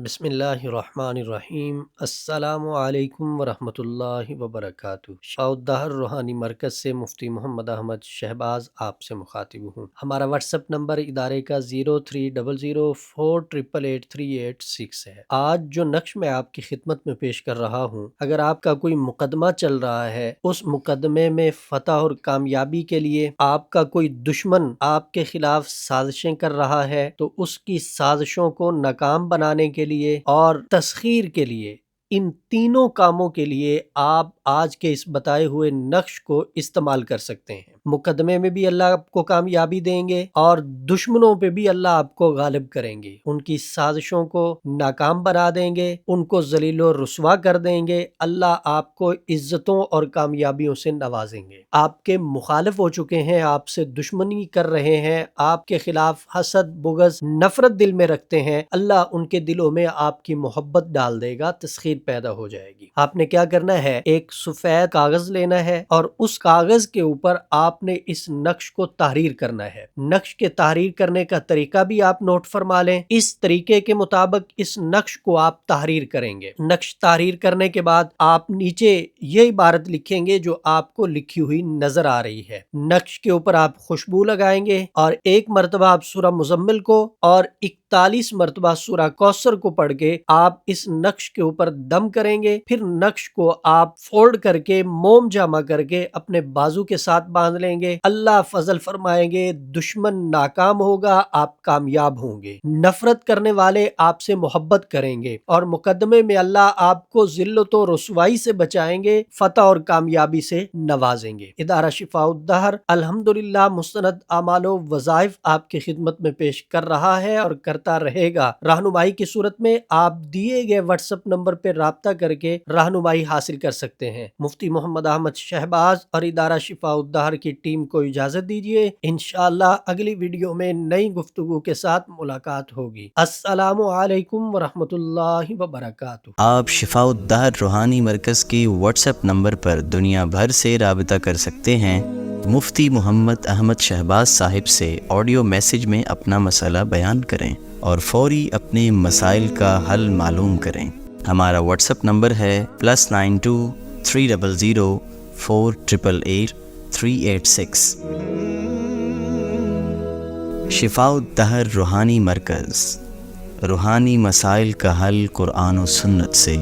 بسم اللہ الرحمن الرحیم۔ السلام علیکم ورحمۃ اللہ وبرکاتہ۔ شفاء الدہر روحانی مرکز سے مفتی محمد احمد شہباز آپ سے مخاطب ہوں۔ ہمارا واٹس ایپ نمبر ادارے کا 030048883886 ہے۔ آج جو نقش میں آپ کی خدمت میں پیش کر رہا ہوں، اگر آپ کا کوئی مقدمہ چل رہا ہے، اس مقدمے میں فتح اور کامیابی کے لیے آپ کا کوئی دشمن آپ کے خلاف سازشیں کر رہا ہے، تو اس کی سازشوں کو ناکام بنانے کے لیے اور تسخیر کے لیے، ان تینوں کاموں کے لیے آپ آج کے اس بتائے ہوئے نقش کو استعمال کر سکتے ہیں۔ مقدمے میں بھی اللہ آپ کو کامیابی دیں گے اور دشمنوں پہ بھی اللہ آپ کو غالب کریں گے، ان کی سازشوں کو ناکام بنا دیں گے، ان کو ذلیل و رسوا کر دیں گے، اللہ آپ کو عزتوں اور کامیابیوں سے نوازیں گے۔ آپ کے مخالف ہو چکے ہیں، آپ سے دشمنی کر رہے ہیں، آپ کے خلاف حسد، بغض، نفرت دل میں رکھتے ہیں، اللہ ان کے دلوں میں آپ کی محبت ڈال دے گا، تسخیر پیدا ہو جائے گی۔ آپ نے کیا کرنا ہے، ایک سفید کاغذ لینا ہے اور اس کاغذ کے اوپر آپ نے اس نقش کو تحریر کرنا ہے۔ نقش کے تحریر کرنے کا طریقہ بھی آپ نوٹ فرما لیں، اس طریقے کے مطابق اس نقش کو آپ تحریر کریں گے۔ نقش تحریر کرنے کے بعد آپ نیچے یہ عبارت لکھیں گے جو آپ کو لکھی ہوئی نظر آ رہی ہے۔ نقش کے اوپر آپ خوشبو لگائیں گے اور 1 مرتبہ آپ سورہ مزمل کو اور 41 مرتبہ سورہ کوثر کو پڑھ کے آپ اس نقش کے اوپر دم کریں گے۔ پھر نقش کو آپ فولڈ کر کے موم جامع کر کے اپنے بازو کے ساتھ باندھ لیں گے۔ اللہ فضل فرمائیں گے، دشمن ناکام ہوگا، آپ کامیاب ہوں گے۔ نفرت کرنے والے آپ سے محبت کریں گے اور مقدمے میں اللہ آپ کو ذلت و رسوائی سے بچائیں گے، فتح اور کامیابی سے نوازیں گے۔ ادارہ شفاء الدہر الحمدللہ مستند اعمال و وظائف آپ کی خدمت میں پیش کر رہا ہے اور کرتا رہے گا۔ رہنمائی کی صورت میں آپ دیے گئے واٹس ایپ نمبر پہ رابطہ کر کے رہنمائی حاصل کر سکتے ہیں۔ مفتی محمد احمد شہباز اور ادارہ شفاء الدہر کی ٹیم کو اجازت دیجیے، انشاءاللہ اگلی ویڈیو میں نئی گفتگو کے ساتھ ملاقات ہوگی۔ السلام علیکم ورحمۃ اللہ وبرکاتہ۔ آپ شفاء الدہر روحانی مرکز کی واٹس ایپ نمبر پر دنیا بھر سے رابطہ کر سکتے ہیں۔ مفتی محمد احمد شہباز صاحب سے آڈیو میسج میں اپنا مسئلہ بیان کریں اور فوری اپنے مسائل کا حل معلوم کریں۔ ہمارا واٹس ایپ نمبر ہے +92 300 488 386۔ شفاء الدہر روحانی مرکز، روحانی مسائل کا حل قرآن و سنت سے۔